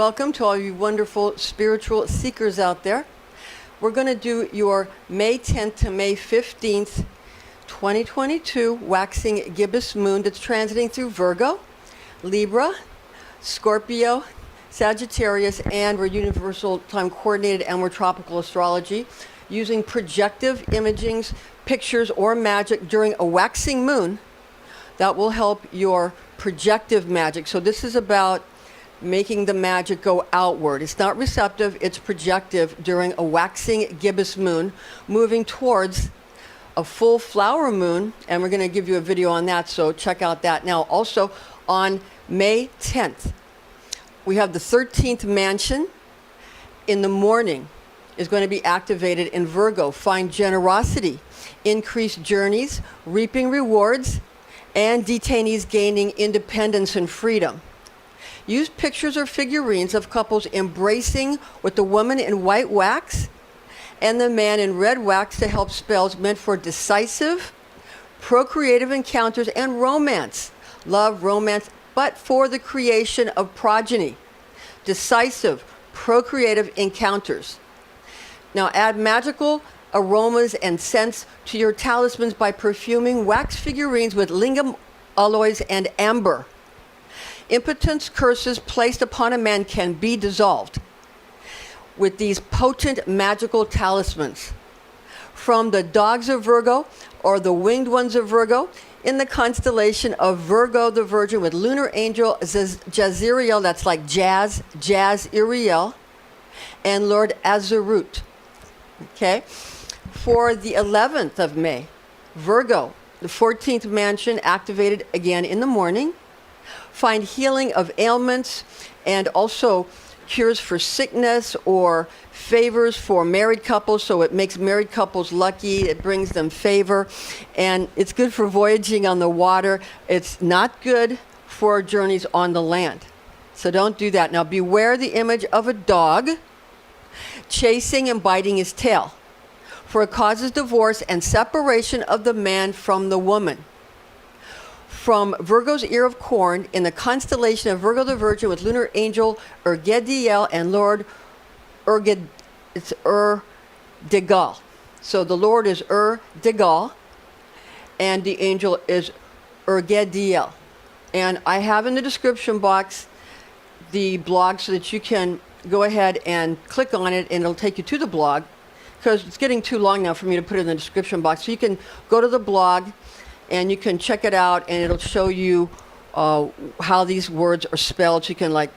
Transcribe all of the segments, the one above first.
welcome to all you wonderful spiritual seekers out there. We're going to do your May 10th to May 15th, 2022 Waxing Gibbous Moon that's transiting through Virgo, Libra, Scorpio, Sagittarius, and we're universal time coordinated and we're tropical astrology using projective imagings, pictures, or magic during a waxing moon that will help your projective magic. So this is about making the magic go outward. It's not receptive, it's projective during a waxing gibbous moon, moving towards a full flower moon, and we're going to give you a video on that, so check out that. Now, also on May 10th, we have the 13th mansion in the morning is going to be activated in Virgo. Find generosity, increased journeys, reaping rewards, and detainees gaining independence and freedom. Use pictures or figurines of couples embracing with the woman in white wax and the man in red wax to help spells meant for decisive, procreative encounters and romance. Love, romance, but for the creation of progeny. Decisive, procreative encounters. Now add magical aromas and scents to your talismans by perfuming wax figurines with lingam alloys and amber. Impotence curses placed upon a man can be dissolved with these potent magical talismans. From the dogs of Virgo or the winged ones of Virgo in the constellation of Virgo the Virgin with Lunar Angel Jaziriel, that's like Jazz Iriel, and Lord Azurut. Okay? For the 11th of May, Virgo, the 14th mansion activated again in the morning. Find healing of ailments and also cures for sickness or favors for married couples. So it makes married couples lucky. It brings them favor. And it's good for voyaging on the water. It's not good for journeys on the land. So don't do that. Now beware the image of a dog chasing and biting his tail, for it causes divorce and separation of the man from the woman. From Virgo's ear of corn in the constellation of Virgo the Virgin with Lunar Angel Urgediel and Lord Urdegal. So the Lord is Urdegal and the angel is Urgediel. And I have in the description box the blog so that you can go ahead and click on it and it'll take you to the blog, because it's getting too long now for me to put it in the description box. So you can go to the blog and you can check it out and it'll show you how these words are spelled so you can like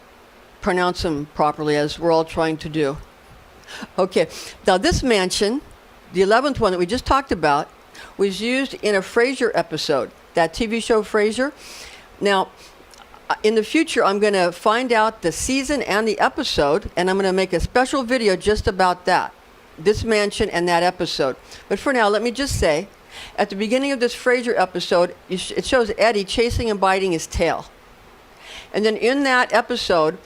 pronounce them properly, as we're all trying to do. Okay, now this mansion, the 11th one that we just talked about, was used in a Frasier episode, that TV show Frasier. Now, in the future, I'm going to find out the season and the episode, and I'm going to make a special video just about that, this mansion and that episode. But for now, let me just say, at the beginning of this Frasier episode, it shows Eddie chasing and biting his tail. And then in that episode,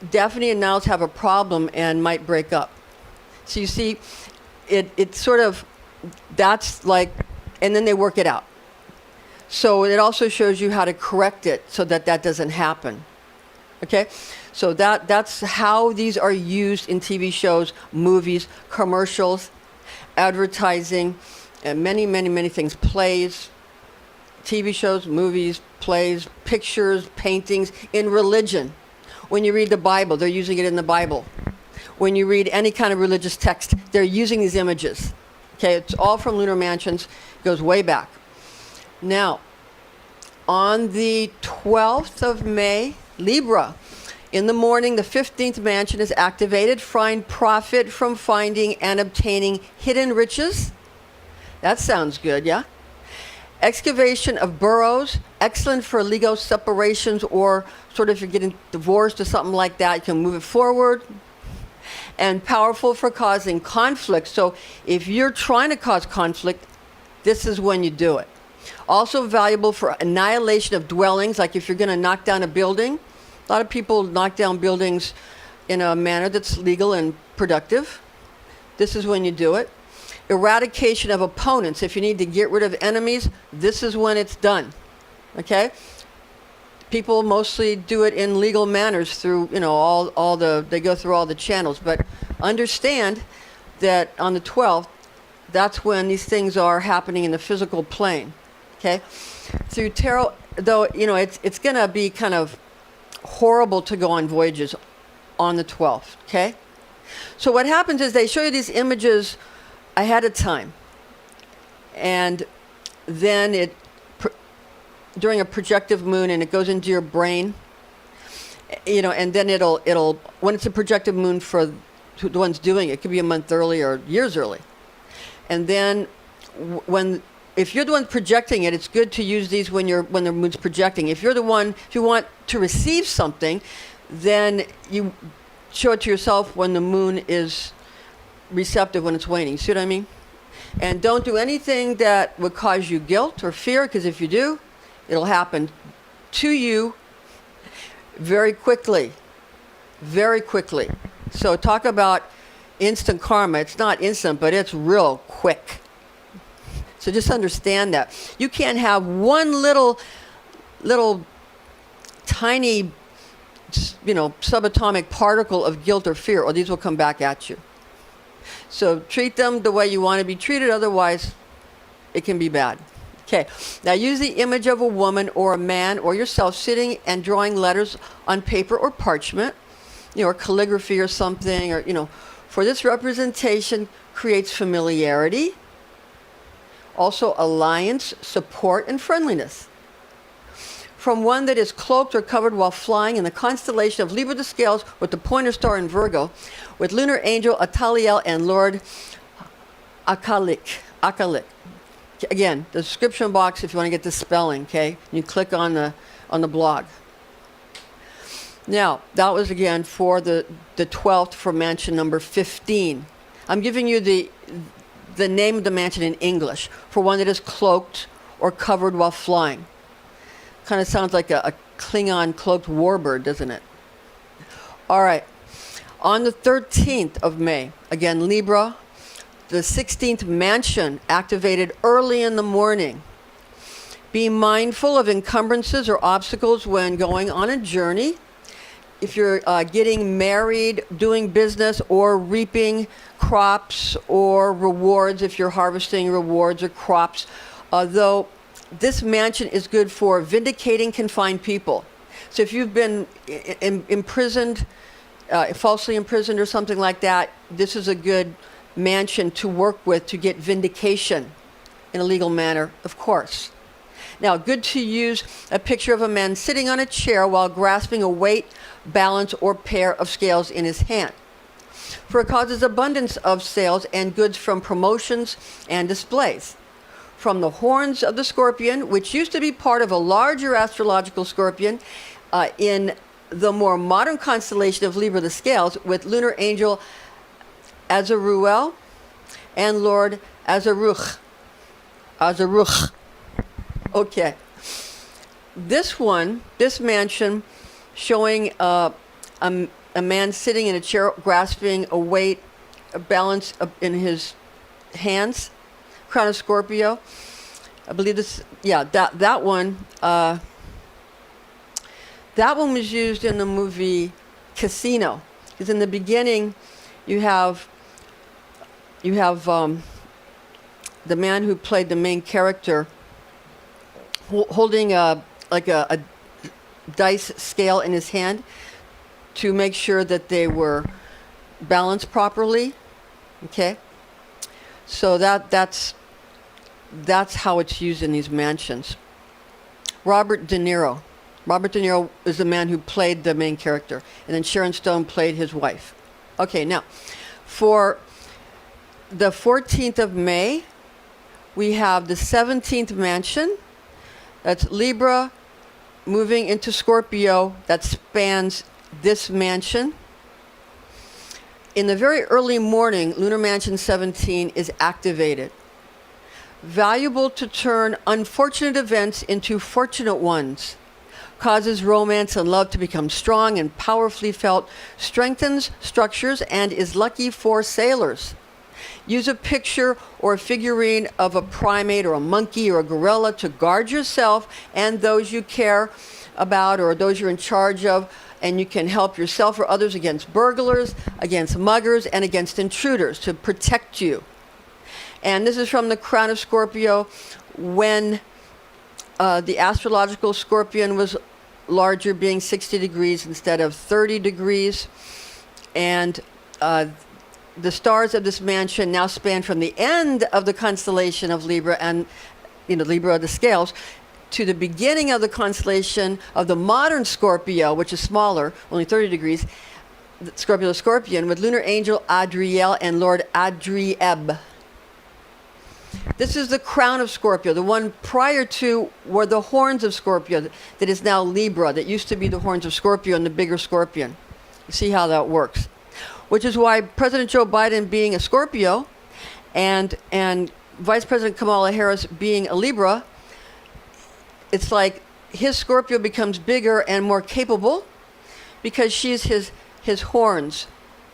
Daphne and Niles have a problem and might break up. So you see, it sort of, that's like, and then they work it out. So it also shows you how to correct it so that that doesn't happen. Okay? So that's how these are used in TV shows, movies, commercials, advertising, and many, many, many things. Plays, TV shows, movies, plays, pictures, paintings, in religion. When you read the Bible, they're using it in the Bible. When you read any kind of religious text, they're using these images. Okay, it's all from Lunar Mansions. It goes way back. Now, on the 12th of May, Libra, in the morning, the 15th mansion is activated. Find profit from finding and obtaining hidden riches. That sounds good, yeah? Excavation of burrows, excellent for legal separations or sort of if you're getting divorced or something like that, you can move it forward. And powerful for causing conflict. So if you're trying to cause conflict, this is when you do it. Also valuable for annihilation of dwellings, like if you're going to knock down a building. A lot of people knock down buildings in a manner that's legal and productive. This is when you do it. Eradication of opponents. If you need to get rid of enemies, this is when it's done. Okay? people mostly do it in legal manners through, they go through all the channels. But understand that on the 12th, that's when these things are happening in the physical plane, okay? Through tarot, though, it's going to be kind of horrible to go on voyages on the 12th, okay? So what happens is they show you these images ahead of time, and then during a projective moon, and it goes into your brain, and then it'll when it's a projective moon for the ones doing it could be a month early or years early. And then if you're the one projecting it, it's good to use these when the moon's projecting. If you want to receive something, then you show it to yourself when the moon is receptive, when it's waning. See what I mean? And don't do anything that would cause you guilt or fear, because if you do, it'll happen to you very quickly. Very quickly. So talk about instant karma. It's not instant, but it's real quick. So just understand that. You can't have one little tiny, subatomic particle of guilt or fear, or these will come back at you. So treat them the way you want to be treated, otherwise it can be bad. Okay, now use the image of a woman or a man or yourself sitting and drawing letters on paper or parchment, or calligraphy or something, or, for this representation creates familiarity, also alliance, support, and friendliness. From one that is cloaked or covered while flying in the constellation of Libra the Scales with the pointer star in Virgo, with Lunar Angel Int'l and Lord Akalik. Again, the description box if you want to get the spelling, okay? You click on the blog. Now, that was again for the 12th for mansion number 15. I'm giving you the name of the mansion in English for one that is cloaked or covered while flying. Kind of sounds like a Klingon cloaked warbird, doesn't it? All right. On the 13th of May, again, Libra, the 16th mansion activated early in the morning. Be mindful of encumbrances or obstacles when going on a journey. If you're getting married, doing business, or reaping crops or rewards, if you're harvesting rewards or crops, though this mansion is good for vindicating confined people. So if you've been imprisoned, falsely imprisoned or something like that, this is a good mansion to work with to get vindication in a legal manner, of course. Now, good to use a picture of a man sitting on a chair while grasping a weight, balance, or pair of scales in his hand. For it causes abundance of sales and goods from promotions and displays. From the horns of the scorpion, which used to be part of a larger astrological scorpion in the more modern constellation of Libra the Scales, with Lunar Angel Azaruel and Lord Azaruch. Okay. This mansion, showing a man sitting in a chair grasping a weight, a balance in his hands, crown of Scorpio. I believe that one was used in the movie Casino. Because in the beginning, you have the man who played the main character holding a dice scale in his hand to make sure that they were balanced properly. Okay, so that's how it's used in these mansions. Robert De Niro is the man who played the main character, and then Sharon Stone played his wife. Okay, now for the 14th of May, we have the 17th mansion. That's Libra moving into Scorpio. That spans this mansion. In the very early morning, Lunar Mansion 17 is activated. Valuable to turn unfortunate events into fortunate ones. Causes romance and love to become strong and powerfully felt. Strengthens structures and is lucky for sailors. Use a picture or a figurine of a primate or a monkey or a gorilla to guard yourself and those you care about, or those you're in charge of, and you can help yourself or others against burglars, against muggers, and against intruders to protect you. And this is from the crown of Scorpio when the astrological scorpion was larger, being 60 degrees instead of 30 degrees. And the stars of this mansion now span from the end of the constellation of Libra and, Libra of the scales, to the beginning of the constellation of the modern Scorpio, which is smaller, only 30 degrees, Scorpio the Scorpion, with lunar angel Adriel and Lord Adrieb. This is the crown of Scorpio. The one prior to were the horns of Scorpio, that is now Libra, that used to be the horns of Scorpio and the bigger scorpion. You see how that works. Which is why President Joe Biden being a Scorpio and Vice President Kamala Harris being a Libra, it's like his Scorpio becomes bigger and more capable because she's his horns,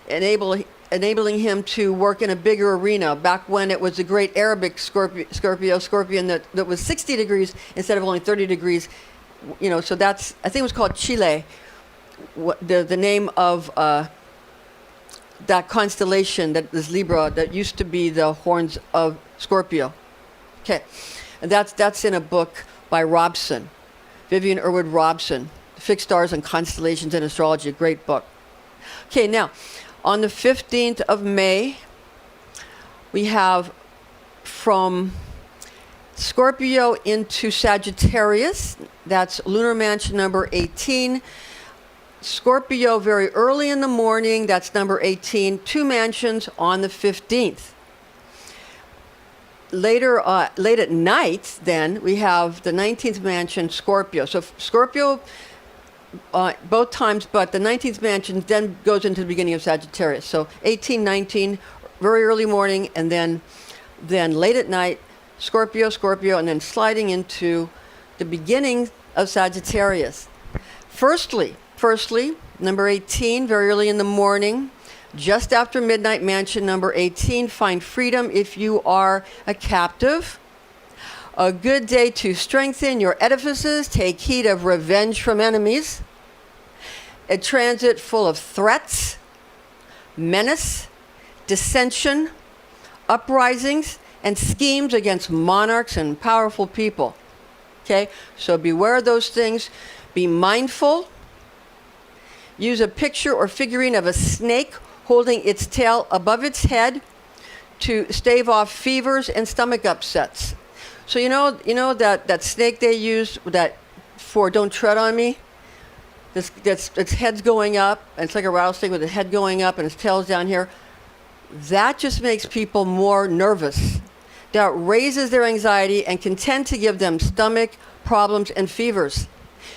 enabling him to work in a bigger arena. Back when it was the great Arabic scorpion that was 60 degrees instead of only 30 degrees. So that's, I think it was called Chile, the name of that constellation that is Libra, that used to be the horns of Scorpio. Okay, and that's in a book by Robson, Vivian Irwood Robson, Fixed Stars and Constellations in Astrology, a great book. Okay, now, on the 15th of May, we have from Scorpio into Sagittarius, that's lunar mansion number 18. Scorpio very early in the morning, that's number 18, 2 mansions on the 15th. Later, late at night, then, we have the 19th mansion, Scorpio. So Scorpio both times, but the 19th mansion then goes into the beginning of Sagittarius. So 18, 19, very early morning, and then late at night, Scorpio, and then sliding into the beginning of Sagittarius. Firstly, number 18, very early in the morning, just after midnight, mansion number 18, find freedom if you are a captive. A good day to strengthen your edifices, take heed of revenge from enemies. A transit full of threats, menace, dissension, uprisings, and schemes against monarchs and powerful people. Okay, so beware of those things. Be mindful. Use a picture or figurine of a snake holding its tail above its head to stave off fevers and stomach upsets. So you know that snake they use that for "Don't Tread on Me." Its head's going up, and it's like a rattlesnake with its head going up and its tail's down here. That just makes people more nervous. That raises their anxiety and can tend to give them stomach problems and fevers.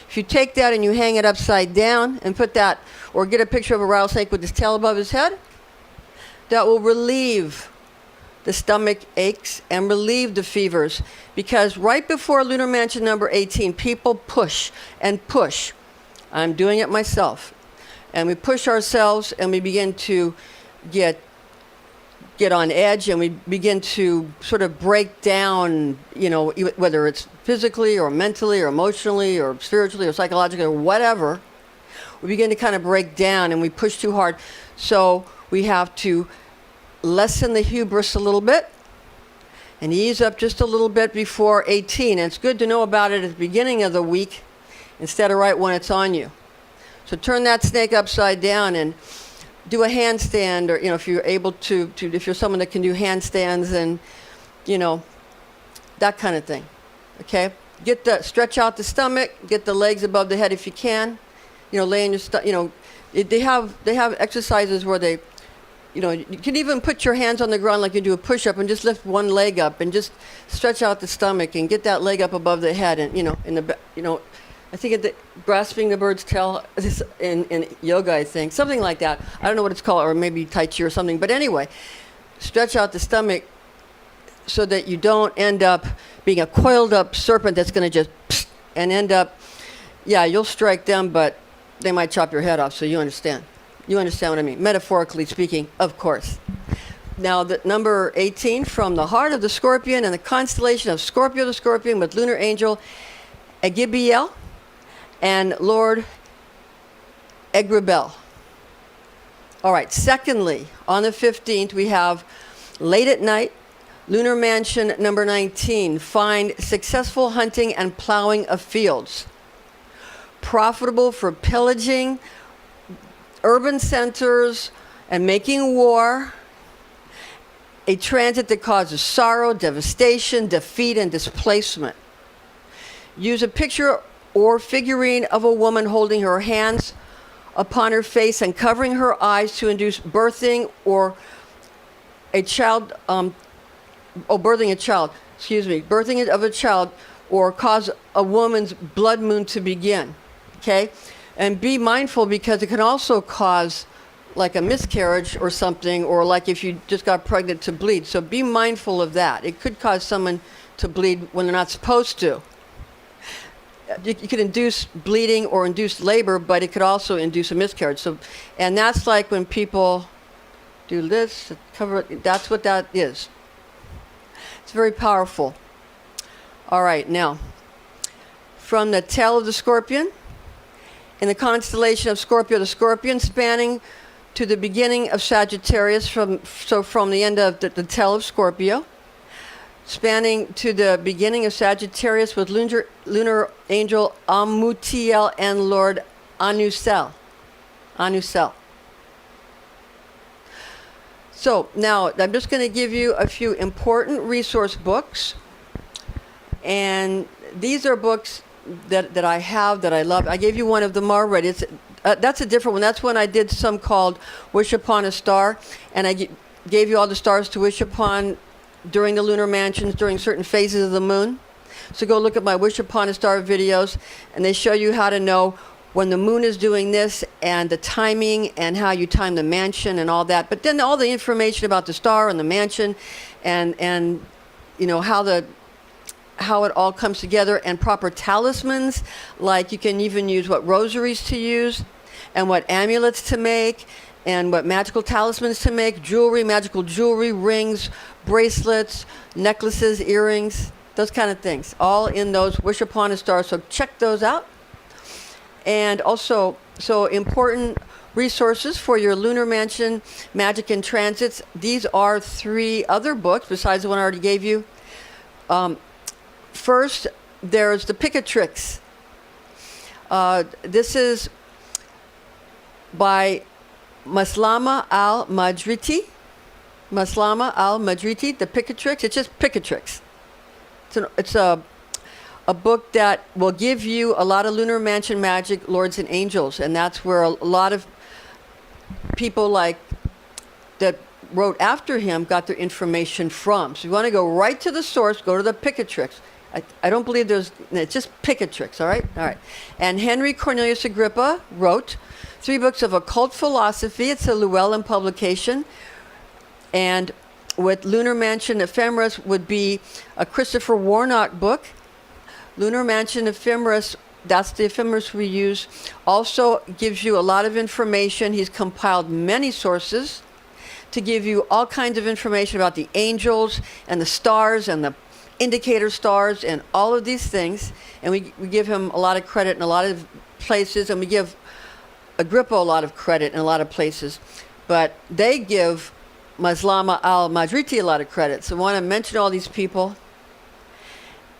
If you take that and you hang it upside down and put that, or get a picture of a rattlesnake with his tail above his head, that will relieve the stomach aches and relieve the fevers. Because right before lunar mansion number 18, people push and push. I'm doing it myself. And we push ourselves and we begin to get on edge, and we begin to sort of break down, whether it's physically or mentally or emotionally or spiritually or psychologically or whatever. We begin to kind of break down and we push too hard. So we have to lessen the hubris a little bit and ease up just a little bit before 18. And it's good to know about it at the beginning of the week instead of right when it's on you. So turn that snake upside down and do a handstand, or if you're able to if you're someone that can do handstands and that kind of thing. Okay, stretch out the stomach, get the legs above the head if you can. Lay in your they have exercises where they you can even put your hands on the ground like you do a push-up and just lift one leg up and just stretch out the stomach and get that leg up above the head, and in the I think grasping the bird's tail in yoga, I think. Something like that. I don't know what it's called, or maybe Tai Chi or something. But anyway, stretch out the stomach so that you don't end up being a coiled up serpent that's going to just psst, and end up, you'll strike them, but they might chop your head off, so you understand. You understand what I mean, metaphorically speaking, of course. Now, the number 18, from the heart of the Scorpion and the constellation of Scorpio the Scorpion with lunar angel Agibiel and Lord Egrabel. All right, secondly, on the 15th, we have late at night, Lunar Mansion number 19, find successful hunting and plowing of fields. Profitable for pillaging urban centers and making war. A transit that causes sorrow, devastation, defeat, and displacement. Use a picture or figurine of a woman holding her hands upon her face and covering her eyes to induce birthing or a child, birthing of a child, or cause a woman's blood moon to begin. Okay? And be mindful, because it can also cause like a miscarriage or something, or like if you just got pregnant, to bleed. So be mindful of that. It could cause someone to bleed when they're not supposed to. You could induce bleeding or induce labor, but it could also induce a miscarriage. So, and that's like when people do this, cover it, that's what that is. It's very powerful. All right, now, from the tail of the scorpion, in the constellation of Scorpio, the scorpion spanning to the beginning of Sagittarius, from the end of the tail of Scorpio, spanning to the beginning of Sagittarius with lunar angel Amutiel and Lord Anusel. So now I'm just going to give you a few important resource books, and these are books that I have, that I love. I gave you one of them already. That's a different one. That's when I did some called Wish Upon a Star, and I gave you all the stars to wish upon during the lunar mansions, during certain phases of the moon. So go look at my Wish Upon a Star videos, and they show you how to know when the moon is doing this, and the timing, and how you time the mansion and all that. But then all the information about the star and the mansion, and you know how it all comes together, and proper talismans, like you can even use what rosaries to use, and what amulets to make, and what magical talismans to make, jewelry, magical jewelry, rings, bracelets, necklaces, earrings, those kind of things, all in those Wish Upon a Star. So check those out. And also, so important resources for your lunar mansion magic and transits. These are 3 other books besides the one I already gave you. First, there's the Imperatrix. This is by Maslama al-Madriti. Maslama al-Madriti, the Imperatrix. It's just Imperatrix. It's a book that will give you a lot of lunar mansion magic, lords and angels, and that's where a lot of people like that wrote after him got their information from. So you want to go right to the source, go to the Imperatrix. I don't believe it's just Imperatrix, all right? All right. And Henry Cornelius Agrippa wrote 3 books of occult philosophy. It's a Llewellyn publication. And with Lunar Mansion Ephemeris would be a Christopher Warnock book. Lunar Mansion Ephemeris, that's the ephemeris we use, also gives you a lot of information. He's compiled many sources to give you all kinds of information about the angels and the stars and the indicator stars and all of these things. And we give him a lot of credit in a lot of places, and we give Agrippa a lot of credit in a lot of places. But they give Maslama al-Madriti a lot of credit. So I want to mention all these people.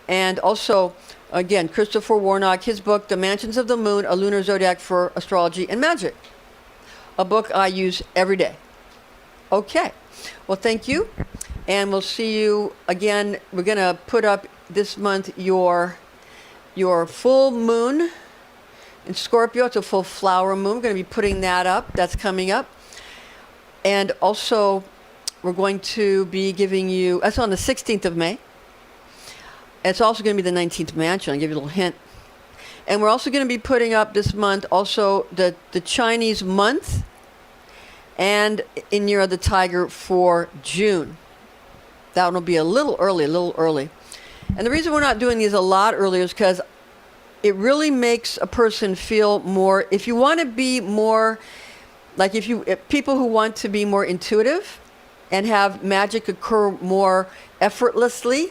And also, again, Christopher Warnock, his book, The Mansions of the Moon, A Lunar Zodiac for Astrology and Magic. A book I use every day. Okay. Well, thank you. And we'll see you again. We're going to put up this month your full moon in Scorpio. It's a full flower moon. We're going to be putting that up. That's coming up. And also, we're going to be giving you, that's on the 16th of May. It's also going to be the 19th mansion. I'll give you a little hint. And we're also going to be putting up this month also the Chinese month and in Year of the Tiger for June. That one will be a little early. And the reason we're not doing these a lot earlier is because it really makes a person feel more, if you want to be more, like if people who want to be more intuitive and have magic occur more effortlessly,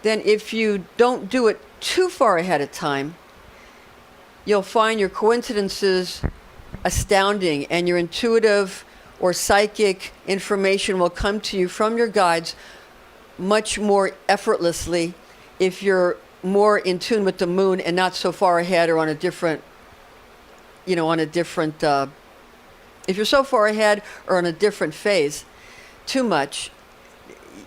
then if you don't do it too far ahead of time, you'll find your coincidences astounding, and your intuitive or psychic information will come to you from your guides much more effortlessly if you're more in tune with the moon and not so far ahead or on a different, if you're so far ahead or on a different phase too much,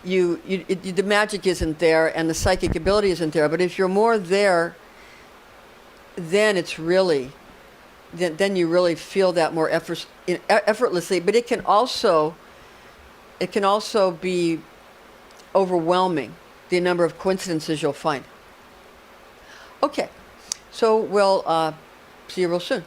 the magic isn't there and the psychic ability isn't there. But if you're more there, then it's really, then you really feel that more effortlessly. But it can also be overwhelming, the number of coincidences you'll find. Okay, so we'll see you real soon.